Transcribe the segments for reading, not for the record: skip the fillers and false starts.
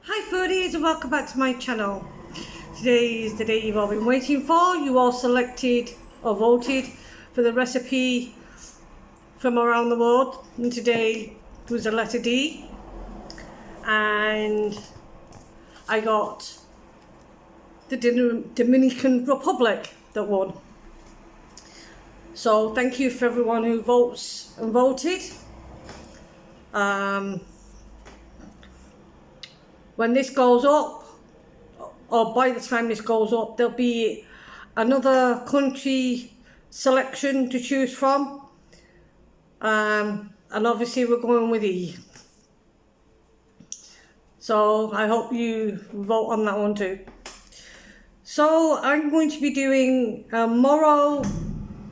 Hi foodies and welcome back to my channel. Today is the day you've all been waiting for. You all selected or voted for the recipe from around the world, and today was the letter D, and I got the Dominican Republic that won. So thank you for everyone who votes and voted. When this goes up, or by the time this goes up, there'll be another country selection to choose from, and obviously we're going with E. So I hope you vote on that one too. So I'm going to be doing a Moro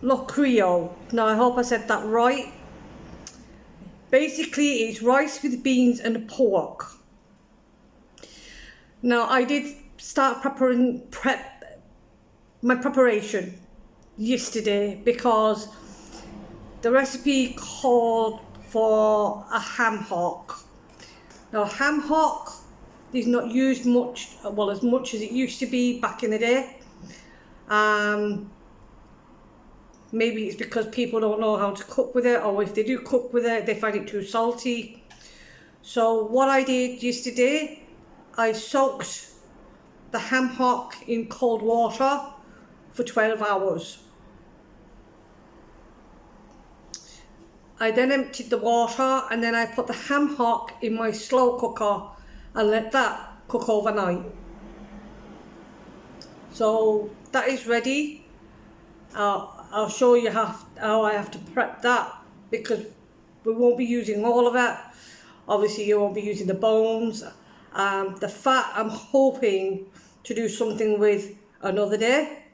Locrio. Now I hope I said that right. Basically it's rice with beans and pork. Now I did start my preparation yesterday because the recipe called for a ham hock. Now ham hock is not used much, well as much as it used to be back in the day. Maybe it's because people don't know how to cook with it, or if they do cook with it they find it too salty. So what I did yesterday, I soaked the ham hock in cold water for 12 hours. I then emptied the water and then I put the ham hock in my slow cooker and let that cook overnight. So that is ready. I'll show you how I have to prep that, because we won't be using all of it. Obviously you won't be using the bones. The fat I'm hoping to do something with another day,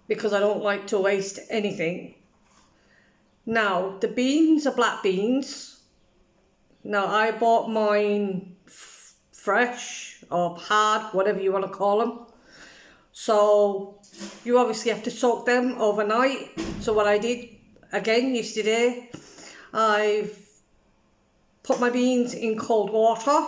because I don't like to waste anything. Now the beans are black beans. Now I bought mine fresh or hard, whatever you want to call them. So you obviously have to soak them overnight. So what I did again yesterday, I've put my beans in cold water.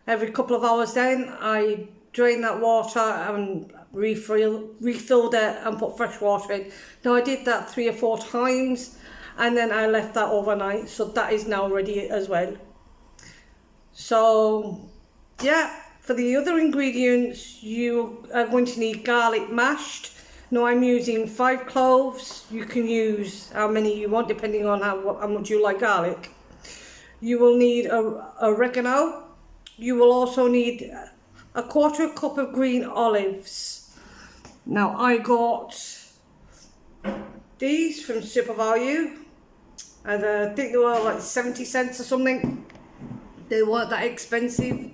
Every couple of hours then I drain that water and refilled it and put fresh water in. Now I did that 3 or 4 times and then I left that overnight, so that is now ready as well. So yeah, for the other ingredients you are going to need garlic mashed. Now I'm using 5 cloves. You can use how many you want depending on how much you like garlic. You will need oregano. You will also need a 1/4 cup of green olives. Now I got these from Super Value, and I think they were like 70 cents or something. They weren't that expensive.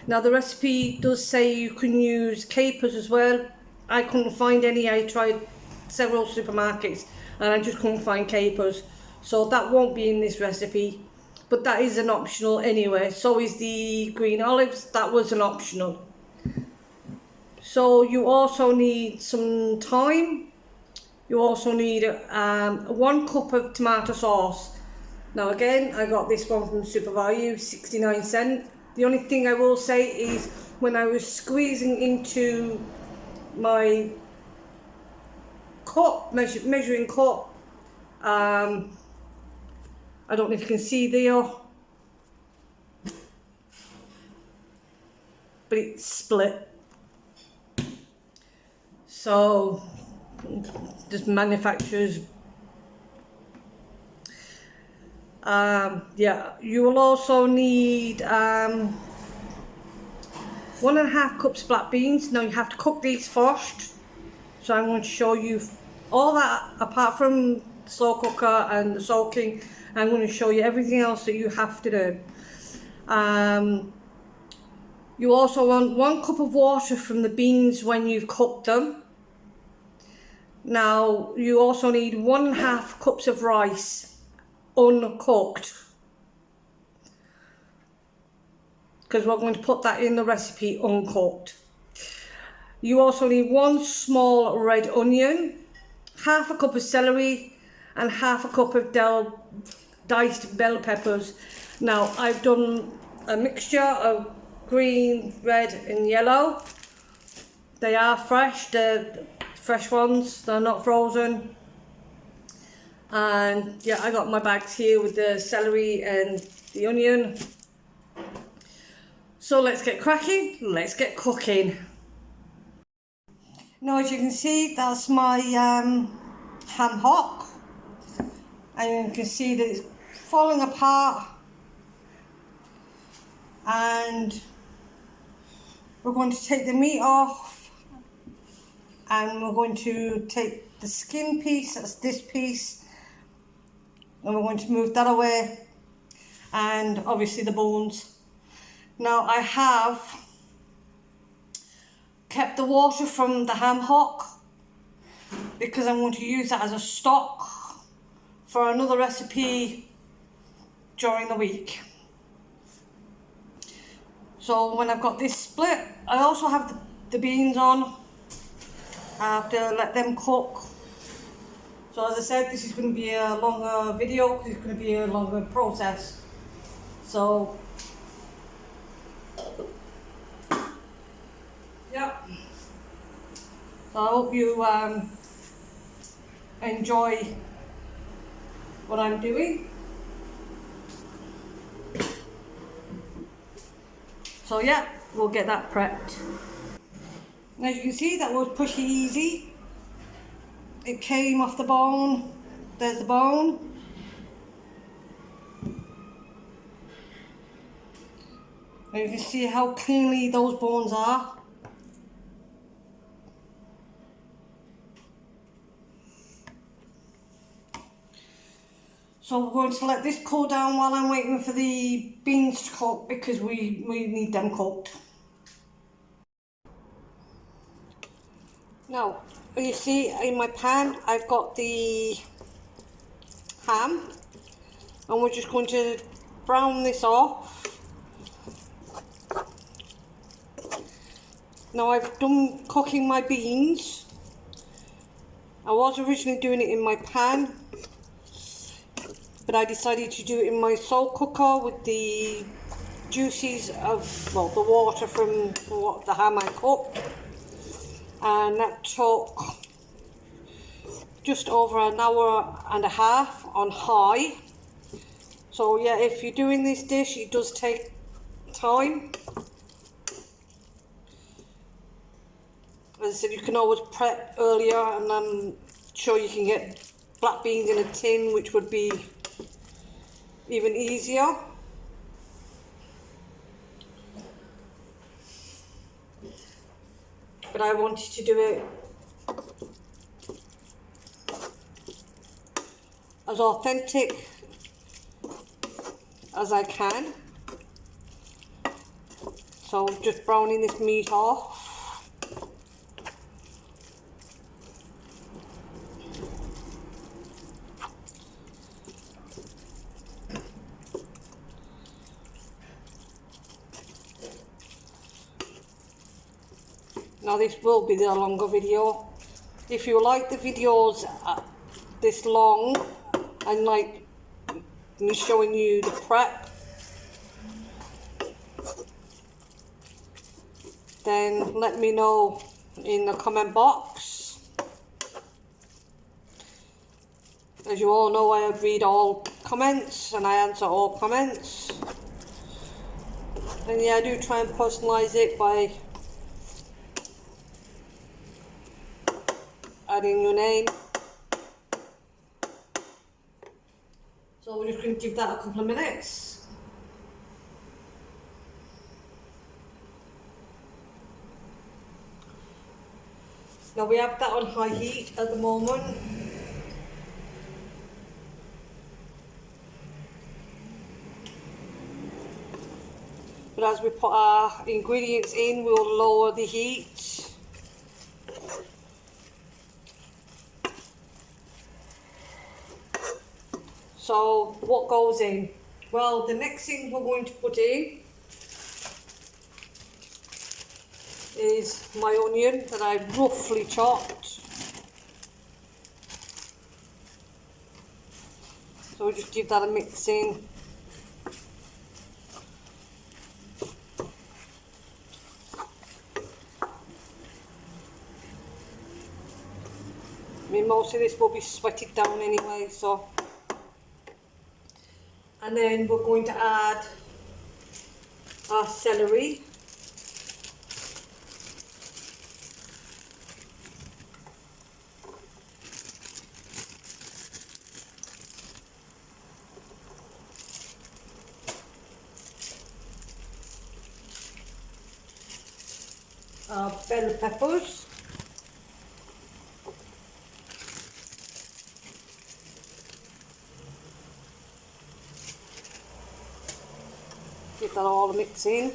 Now the recipe does say you can use capers as well. I couldn't find any. I tried several supermarkets and I just couldn't find capers, so that won't be in this recipe. But that is an optional anyway. So is the green olives. That was an optional. So you also need some thyme. You also need 1 cup of tomato sauce. Now again, I got this one from Super Value, 69 cents. The only thing I will say is when I was squeezing into my cup, measuring cup, I don't know if you can see there, but it's split. So just manufacturers. Yeah, you will also need 1.5 cups black beans. Now you have to cook these first, so I'm going to show you all that apart from the slow cooker and the soaking. I'm going to show you everything else that you have to do. You also want 1 cup of water from the beans when you've cooked them. Now you also need 1.5 cups of rice uncooked, because we're going to put that in the recipe uncooked. You also need 1 small red onion, 1/2 cup of celery and 1/2 cup of diced bell peppers. Now I've done a mixture of green, red and yellow. They are fresh, they're fresh ones, they're not frozen. And yeah, I got my bags here with the celery and the onion. So let's get cracking, let's get cooking. Now as you can see, that's my ham hock. And you can see that it's falling apart. And we're going to take the meat off. And we're going to take the skin piece, that's this piece. And we're going to move that away. And obviously the bones. Now I have kept the water from the ham hock because I'm going to use that as a stock for another recipe during the week. So when I've got this split, I also have the beans on. I have to let them cook. So as I said, this is going to be a longer video because it's going to be a longer process. So yeah. So I hope you enjoy what I'm doing. So yeah, we'll get that prepped. And as you can see, that was pretty easy. It came off the bone. There's the bone. And you can see how cleanly those bones are. So we're going to let this cool down while I'm waiting for the beans to cook because we need them cooked. Now, you see in my pan I've got the ham and we're just going to brown this off. Now I've done cooking my beans. I was originally doing it in my pan, but I decided to do it in my slow cooker with the juices of, well, the water from the ham I cooked. And that took just over an hour and a half on high. So yeah, if you're doing this dish, it does take time. As I said, you can always prep earlier, and I'm sure you can get black beans in a tin, which would be even easier. But I wanted to do it as authentic as I can. So just browning this meat off. Now this will be the longer video. If you like the videos this long and like me showing you the prep, then let me know in the comment box. As you all know, I read all comments and I answer all comments. And yeah, I do try and personalise it by adding your name. So we're just going to give that a couple of minutes. Now we have that on high heat at the moment. But as we put our ingredients in, we'll lower the heat. So what goes in? Well, the next thing we're going to put in is my onion that I've roughly chopped. So we'll just give that a mix in. mean, most of this will be sweated down anyway, so. And then we're going to add our celery. Our bell peppers. Get that all mixed in.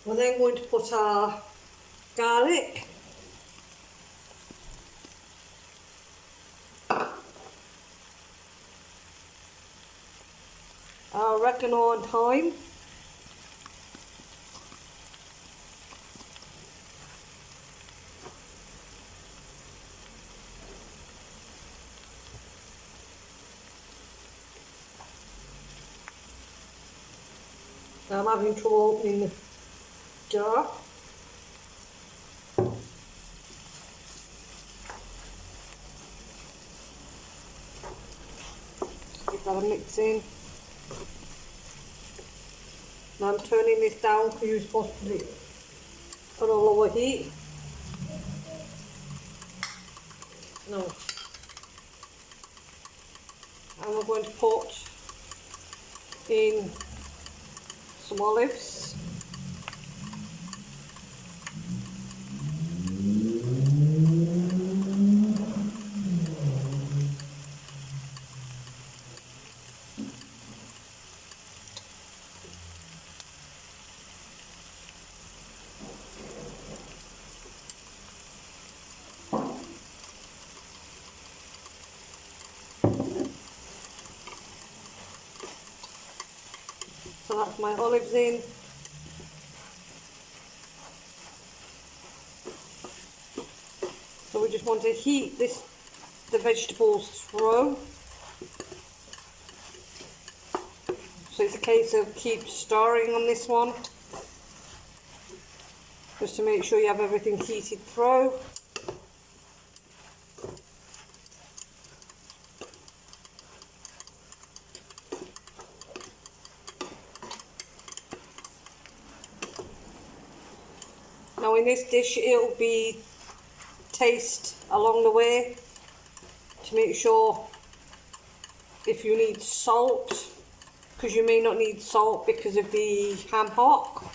We're then going to put our garlic, our oregano and thyme, I'm having trouble opening the jar. Give that a mix in. Now I'm turning this down because you're supposed to put it on a lower heat. No. And we're going to put in some olives. So that's my olives in. So we just want to heat the vegetables through. So it's a case of keep stirring on this one, just to make sure you have everything heated through. Now in this dish it'll be taste along the way to make sure if you need salt, because you may not need salt because of the ham hock.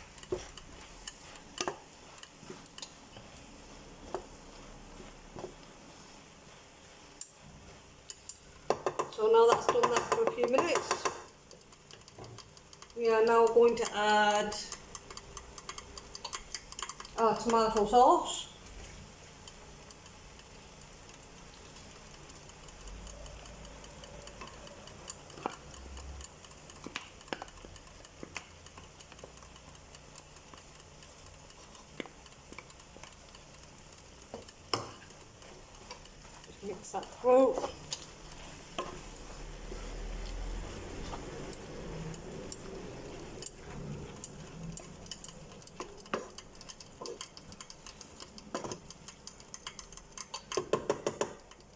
So now that's done that for a few minutes, we are now going to add our tomato sauce. Just mix that through.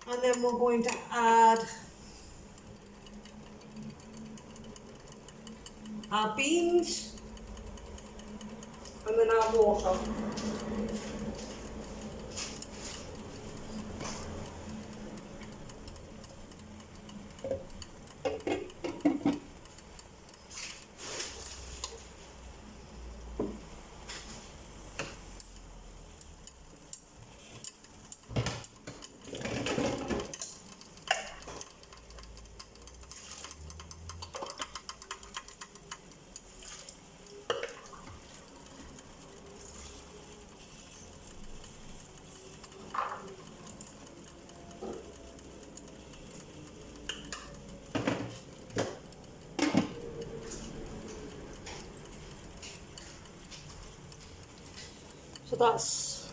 And then we're going to add our beans and then our water. So that's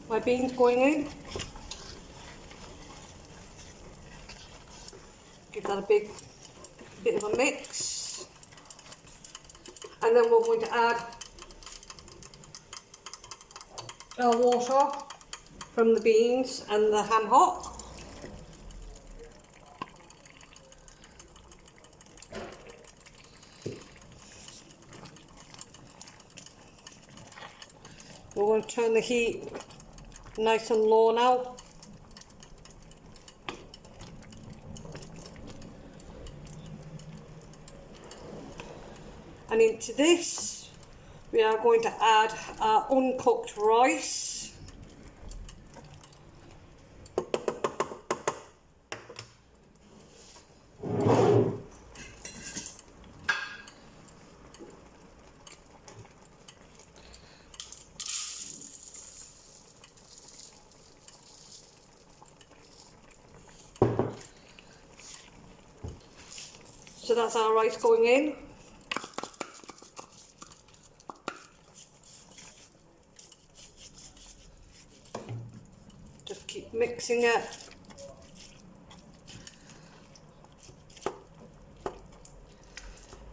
my beans going in. Give that a big bit of a mix. And then we're going to add our water from the beans and the ham hock. We're going to turn the heat nice and low now. And into this, we are going to add our uncooked rice. So that's our rice going in. Just keep mixing it.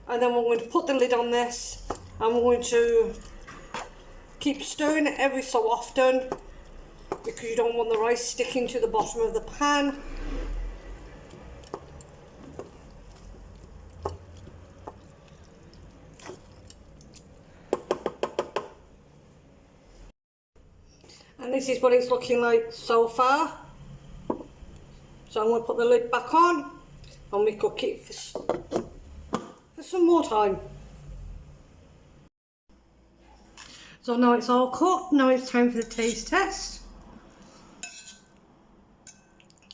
And then we're going to put the lid on this and we're going to keep stirring it every so often because you don't want the rice sticking to the bottom of the pan. And this is what it's looking like so far. So I'm going to put the lid back on and we cook it for some more time. So now it's all cooked, now it's time for the taste test.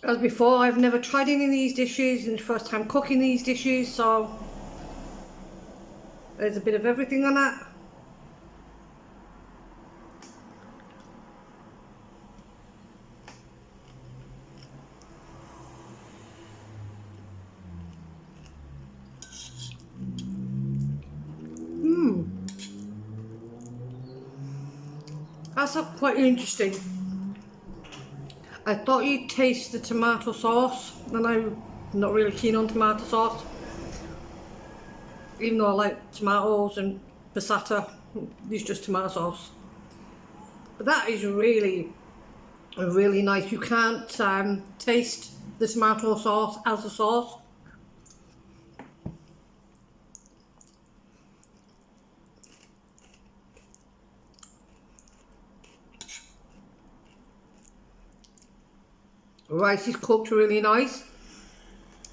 As before, I've never tried any of these dishes and first time cooking these dishes, so there's a bit of everything on it. That's quite interesting. I thought you'd taste the tomato sauce, and I'm not really keen on tomato sauce. Even though I like tomatoes and passata, it's just tomato sauce. But that is really nice. You can't taste the tomato sauce as a sauce. Rice is cooked really nice.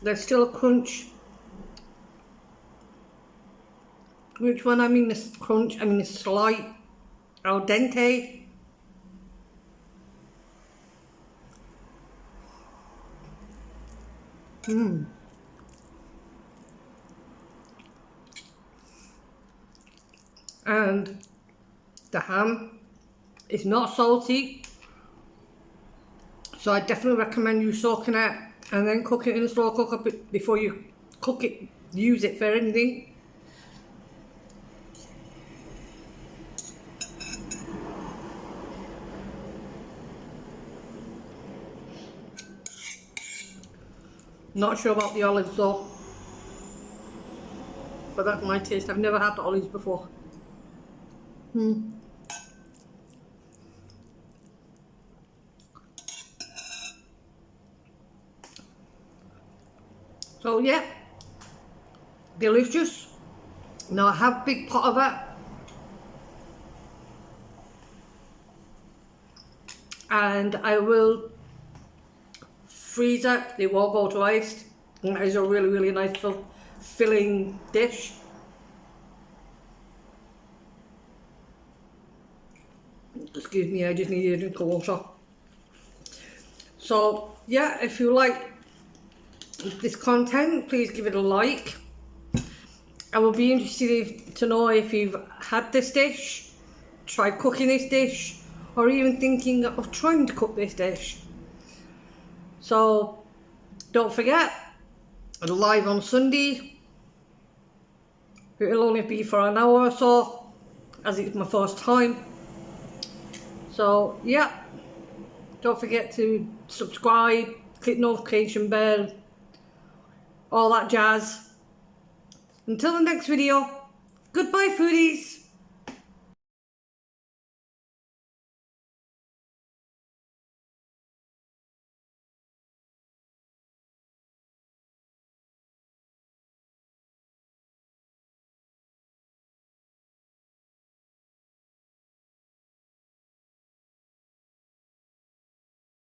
There's still a crunch. Which when I mean this crunch, I mean a slight al dente. And the ham is not salty. So I definitely recommend you soaking it and then cook it in a slow cooker before you cook it, use it for anything. Not sure about the olives though, but that's my taste. I've never had the olives before. So yeah, delicious. Now I have a big pot of it, and I will freeze it. It won't go to ice. And that is a really nice filling dish. Excuse me, I just needed a drink of water. So yeah, if you like this content, please give it a like. I will be interested to know if you've had this dish, tried cooking this dish, or even thinking of trying to cook this dish. So don't forget, live on Sunday. It'll only be for an hour or so, as it's my first time. So yeah. Don't forget to subscribe, click notification bell, all that jazz. Until the next video, goodbye foodies.